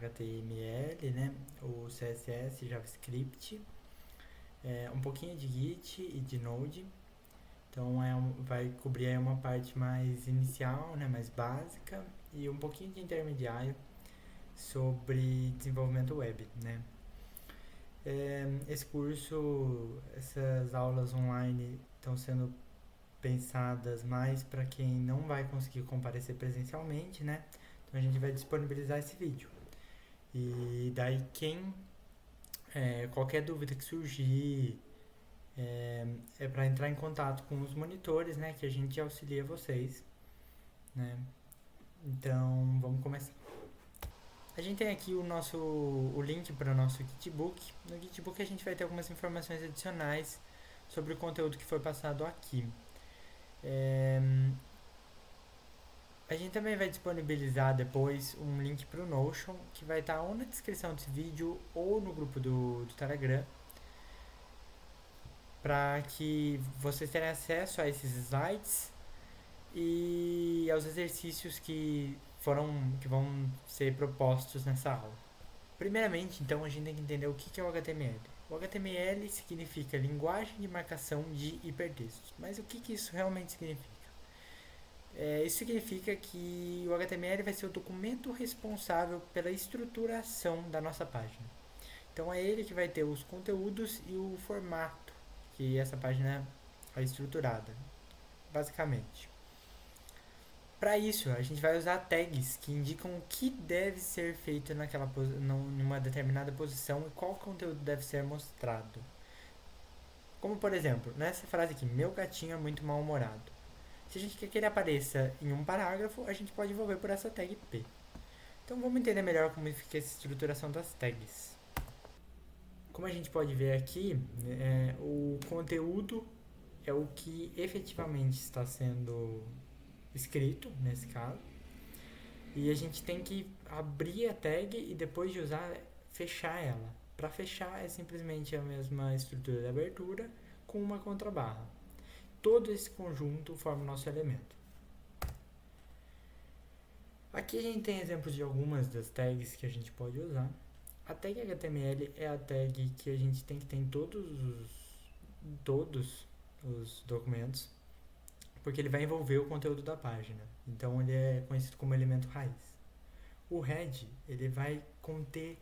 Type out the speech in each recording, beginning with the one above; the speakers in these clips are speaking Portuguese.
HTML, né, o CSS, JavaScript, um pouquinho de Git e de Node. Então vai cobrir aí uma parte mais inicial, né, mais básica, e um pouquinho de intermediário sobre desenvolvimento web, né. Esse curso, essas aulas online estão sendo pensadas mais para quem não vai conseguir comparecer presencialmente, né? Então a gente vai disponibilizar esse vídeo. E daí qualquer dúvida que surgir, para entrar em contato com os monitores, né? Que a gente auxilia vocês, né? Então vamos começar. A gente tem aqui o link para o nosso Gitbook. No Gitbook a gente vai ter algumas informações adicionais sobre o conteúdo que foi passado aqui. A gente também vai disponibilizar depois um link para o Notion, que vai estar ou na descrição desse vídeo ou no grupo do Telegram, para que vocês tenham acesso a esses slides e aos exercícios que vão ser propostos nessa aula. Primeiramente, então, a gente tem que entender o que é o HTML. O HTML significa linguagem de marcação de hipertextos. Mas o que isso realmente significa? Isso significa que o HTML vai ser o documento responsável pela estruturação da nossa página. Então é ele que vai ter os conteúdos e o formato que essa página é estruturada, basicamente. Para isso, a gente vai usar tags que indicam o que deve ser feito numa determinada posição e qual conteúdo deve ser mostrado. Como, por exemplo, nessa frase aqui, meu gatinho é muito mal-humorado. Se a gente quer que ele apareça em um parágrafo, a gente pode envolver por essa tag P. Então vamos entender melhor como fica essa estruturação das tags. Como a gente pode ver aqui, o conteúdo é o que efetivamente está sendo escrito, nesse caso. E a gente tem que abrir a tag e depois de usar, fechar ela. Para fechar é simplesmente a mesma estrutura de abertura com uma contrabarra. Todo esse conjunto forma o nosso elemento. Aqui a gente tem exemplos de algumas das tags que a gente pode usar. A tag HTML é a tag que a gente tem que ter em todos os documentos, porque ele vai envolver o conteúdo da página. Então ele é conhecido como elemento raiz. O head, ele vai conter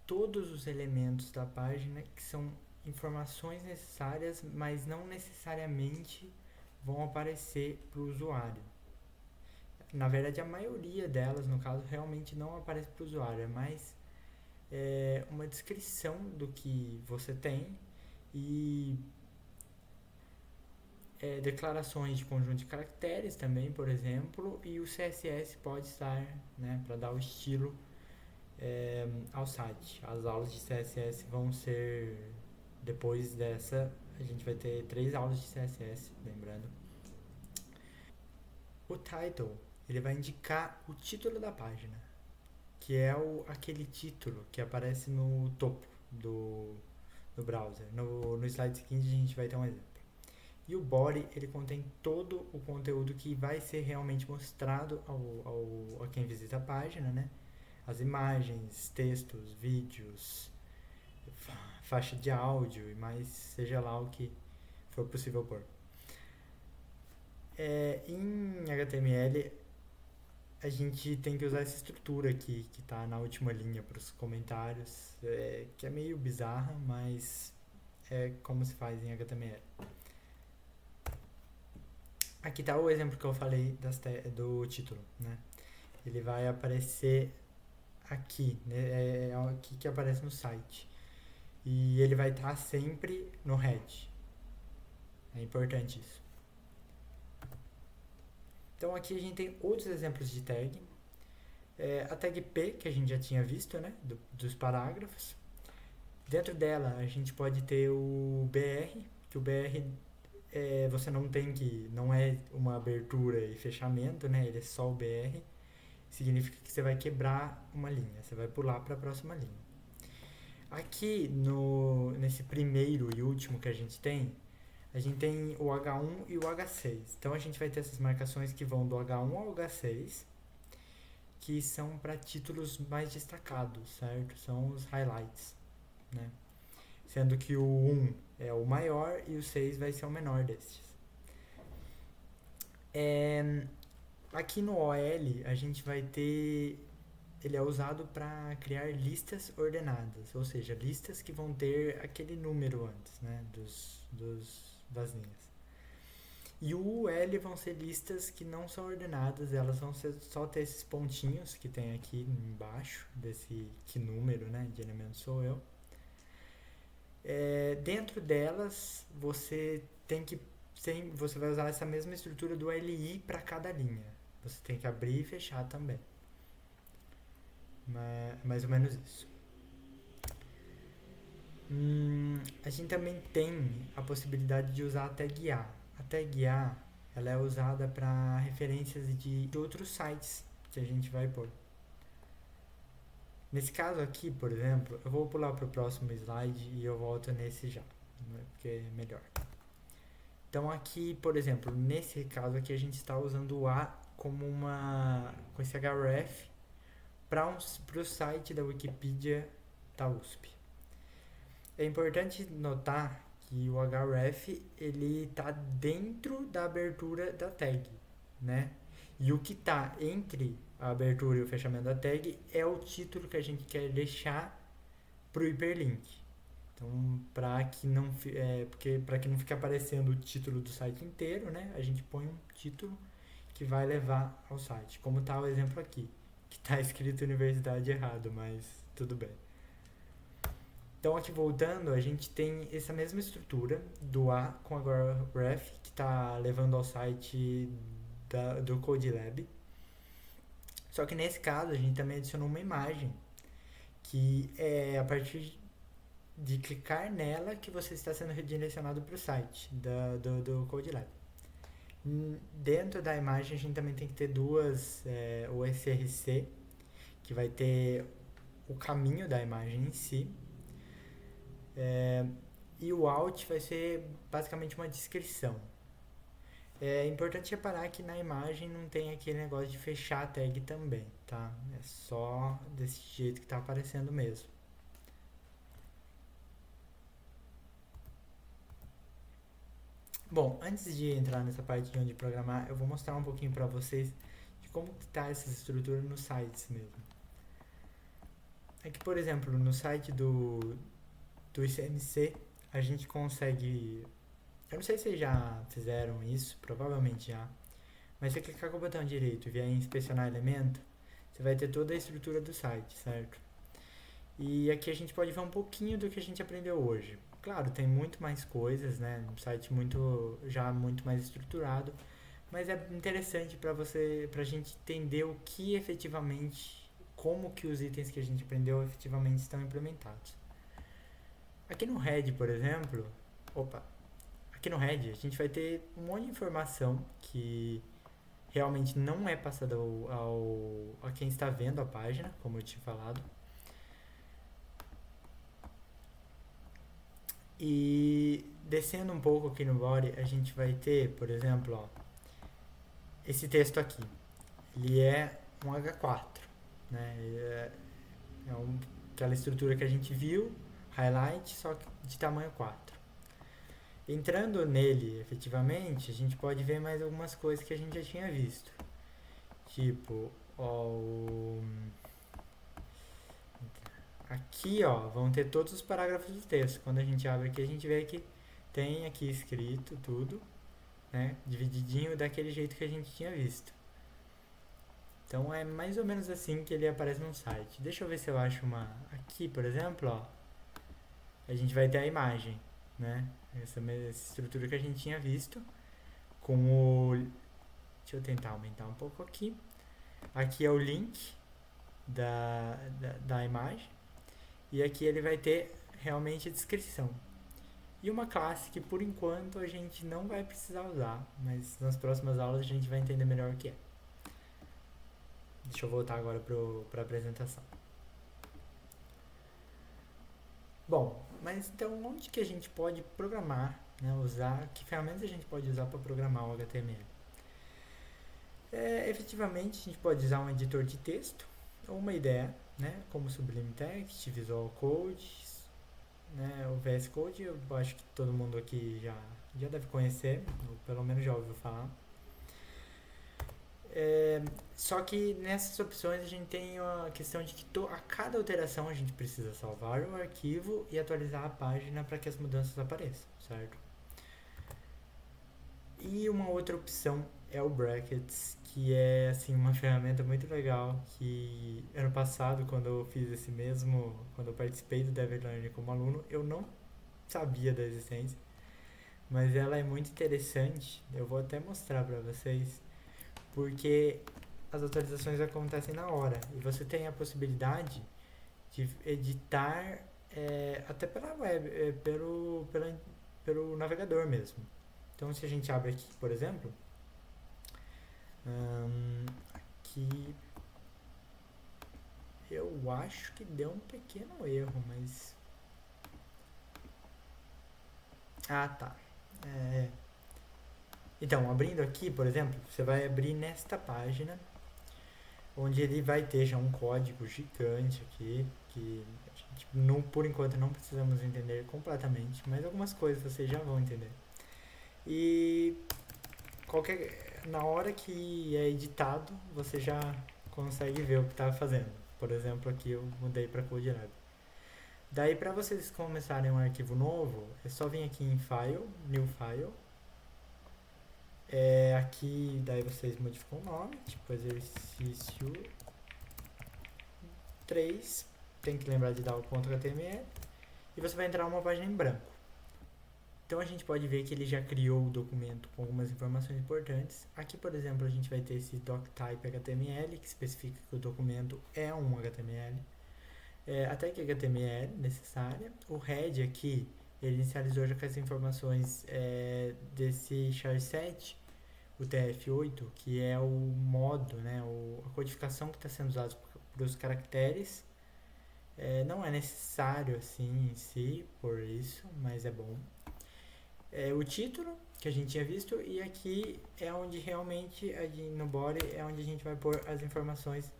todos os elementos da página que são informações necessárias, mas não necessariamente vão aparecer para o usuário. Na verdade, a maioria delas, no caso, realmente não aparece para o usuário, é mais uma descrição do que você tem e declarações de conjunto de caracteres também, por exemplo, e o CSS pode estar, né, para dar o estilo ao site. As aulas de CSS vão ser, depois dessa, a gente vai ter 3 aulas de CSS, lembrando. O title, ele vai indicar o título da página, que é aquele título que aparece no topo do browser. No slide seguinte a gente vai ter um exemplo. E o body, ele contém todo o conteúdo que vai ser realmente mostrado a quem visita a página, né? As imagens, textos, vídeos, faixa de áudio e mais, seja lá o que for possível pôr. Em HTML, a gente tem que usar essa estrutura aqui, que está na última linha para os comentários, que é meio bizarra, mas é como se faz em HTML. Aqui está o exemplo que eu falei do título, né? Ele vai aparecer aqui, né? É aqui que aparece no site. E ele vai estar sempre no head. É importante isso. Então aqui a gente tem outros exemplos de tag. A tag P, que a gente já tinha visto, né? Dos parágrafos. Dentro dela a gente pode ter o BR, que o BR você não é uma abertura e fechamento, né? Ele é só o BR. Significa que você vai quebrar uma linha, você vai pular para a próxima linha. Aqui nesse primeiro e último que a gente tem o H1 e o H6. Então a gente vai ter essas marcações que vão do H1 ao H6, que são para títulos mais destacados, certo? São os highlights, né? Sendo que o 1 é o maior e o 6 vai ser o menor destes. Aqui no OL a gente vai ter, ele é usado para criar listas ordenadas, ou seja, listas que vão ter aquele número antes, né, das linhas. E o UL vão ser listas que não são ordenadas, elas vão só ter esses pontinhos que tem aqui embaixo desse que número, né, de elemento sou eu. Dentro delas você você vai usar essa mesma estrutura do LI para cada linha. Você tem que abrir e fechar também. Mais ou menos isso. A gente também tem a possibilidade de usar a tag A. A tag A ela é usada para referências de outros sites que a gente vai pôr. Nesse caso aqui, por exemplo, eu vou pular para o próximo slide e eu volto nesse já, porque é melhor. Então aqui, por exemplo, nesse caso aqui a gente está usando o A como com esse href para o site da Wikipedia da USP. É importante notar que o href ele está dentro da abertura da tag, né? E o que está entre a abertura e o fechamento da tag é o título que a gente quer deixar para o hiperlink. Então, para que não fique aparecendo o título do site inteiro, né? A gente põe um título que vai levar ao site, como está o exemplo aqui, que está escrito universidade errado, mas tudo bem. Então, aqui voltando, a gente tem essa mesma estrutura do A com a href, que está levando ao site do CodeLab. Só que nesse caso, a gente também adicionou uma imagem, que é a partir de clicar nela que você está sendo redirecionado para o site do CodeLab. Dentro da imagem, a gente também tem que ter o SRC, que vai ter o caminho da imagem em si. E o alt vai ser basicamente uma descrição. É importante reparar que na imagem não tem aquele negócio de fechar a tag também, tá? É só desse jeito que está aparecendo mesmo. Bom, antes de entrar nessa parte de onde programar, eu vou mostrar um pouquinho para vocês de como está essa estrutura nos sites mesmo. Aqui, por exemplo, no site do ICMC, a gente consegue... Eu não sei se vocês já fizeram isso, provavelmente já. Mas se você clicar com o botão direito e vier em inspecionar elemento, você vai ter toda a estrutura do site, certo? E aqui a gente pode ver um pouquinho do que a gente aprendeu hoje. Claro, tem muito mais coisas, né? Um site já muito mais estruturado, mas é interessante para a gente entender o que efetivamente, como que os itens que a gente aprendeu efetivamente estão implementados. Aqui no head, por exemplo, aqui no head a gente vai ter um monte de informação que realmente não é passada a quem está vendo a página, como eu tinha falado. E descendo um pouco aqui no body, a gente vai ter, por exemplo, esse texto aqui. Ele é um H4, né? Aquela estrutura que a gente viu, highlight, só que de tamanho 4. Entrando nele, efetivamente, a gente pode ver mais algumas coisas que a gente já tinha visto. Tipo, aqui, vão ter todos os parágrafos do texto. Quando a gente abre aqui, a gente vê que tem aqui escrito tudo, né? Divididinho daquele jeito que a gente tinha visto. Então é mais ou menos assim que ele aparece no site. Deixa eu ver se eu acho uma... Aqui, por exemplo, a gente vai ter a imagem, né? Essa estrutura que a gente tinha visto. Com o... Deixa eu tentar aumentar um pouco aqui. Aqui é o link da imagem. E aqui ele vai ter realmente a descrição. E uma classe que por enquanto a gente não vai precisar usar, mas nas próximas aulas a gente vai entender melhor o que é. Deixa eu voltar agora para a apresentação. Bom, mas então onde que a gente pode programar, né, usar, que ferramentas a gente pode usar para programar o HTML? Efetivamente, a gente pode usar um editor de texto ou uma ideia, né, como Sublime Text, Visual Code, né, o VS Code. Eu acho que todo mundo aqui já deve conhecer, ou pelo menos já ouviu falar. É, Só que nessas opções a gente tem a questão de que a cada alteração a gente precisa salvar o arquivo e atualizar a página para que as mudanças apareçam, certo? E uma outra opção é o Brackets, que é assim uma ferramenta muito legal que ano passado, quando eu fiz quando eu participei do Dev Learning como aluno, eu não sabia da existência, mas ela é muito interessante. Eu vou até mostrar para vocês, porque as atualizações acontecem na hora e você tem a possibilidade de editar até pela web, pelo navegador mesmo. Então, se a gente abre aqui, por exemplo, aqui eu acho que deu um pequeno erro, mas. Ah, tá. É, Então, abrindo aqui, por exemplo, você vai abrir nesta página, onde ele vai ter já um código gigante aqui, que a gente, não, por enquanto não precisamos entender completamente, mas algumas coisas vocês já vão entender. E na hora que é editado, você já consegue ver o que está fazendo. Por exemplo, aqui eu mudei para CodeLab. Daí, para vocês começarem um arquivo novo, é só vir aqui em File, New File. Aqui, daí vocês modificam o nome, tipo exercício 3. Tem que lembrar de dar o ponto .html. E você vai entrar numa página em branco. Então a gente pode ver que ele já criou o documento com algumas informações importantes. Aqui, por exemplo, a gente vai ter esse doctype HTML, que especifica que o documento é um HTML. A tag HTML necessária. O head aqui, ele inicializou já com as informações desse char7, o TF8, que é o modo, né, a codificação que está sendo usada para os caracteres. Não é necessário assim em si, por isso, mas é bom. O título que a gente tinha visto, e aqui é onde realmente no body é onde a gente vai pôr as informações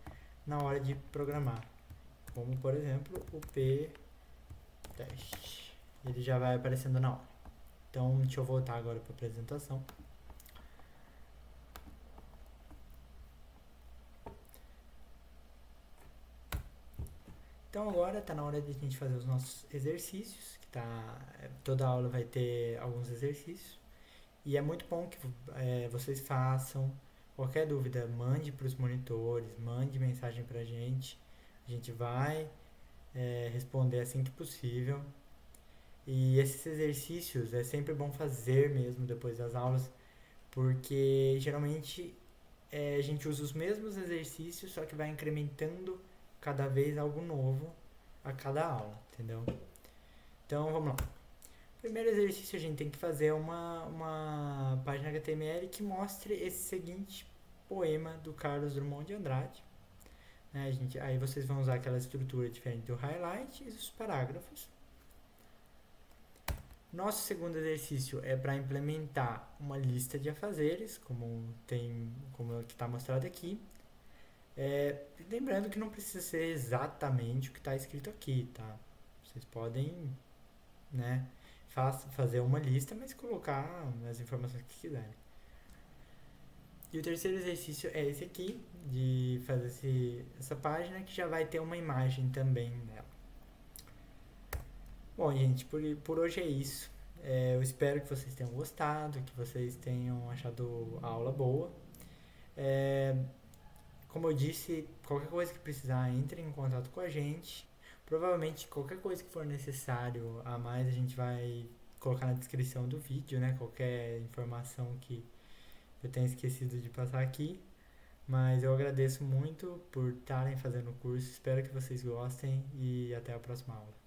na hora de programar, como por exemplo o p-test, ele já vai aparecendo na hora. Então deixa eu voltar agora para a apresentação. Então agora está na hora de a gente fazer os nossos exercícios, que toda aula vai ter alguns exercícios. E é muito bom que vocês façam. Qualquer dúvida, mande para os monitores, mande mensagem para a gente. A gente vai responder assim que possível. E esses exercícios é sempre bom fazer mesmo depois das aulas, porque geralmente a gente usa os mesmos exercícios, só que vai incrementando cada vez algo novo a cada aula, entendeu? Então vamos lá. Primeiro exercício a gente tem que fazer uma página HTML que mostre esse seguinte poema do Carlos Drummond de Andrade. Aí vocês vão usar aquela estrutura diferente do highlight e dos parágrafos. Nosso segundo exercício é para implementar uma lista de afazeres, como está mostrado aqui. Lembrando que não precisa ser exatamente o que está escrito aqui, tá? Vocês podem, né, fazer uma lista, mas colocar as informações que quiserem. E o terceiro exercício é esse aqui, de fazer essa página, que já vai ter uma imagem também nela. Bom, gente, por hoje é isso. Eu espero que vocês tenham gostado, que vocês tenham achado a aula boa. Como eu disse, qualquer coisa que precisar, entre em contato com a gente. Provavelmente qualquer coisa que for necessário a mais a gente vai colocar na descrição do vídeo, né? Qualquer informação que eu tenha esquecido de passar aqui. Mas eu agradeço muito por estarem fazendo o curso. Espero que vocês gostem e até a próxima aula.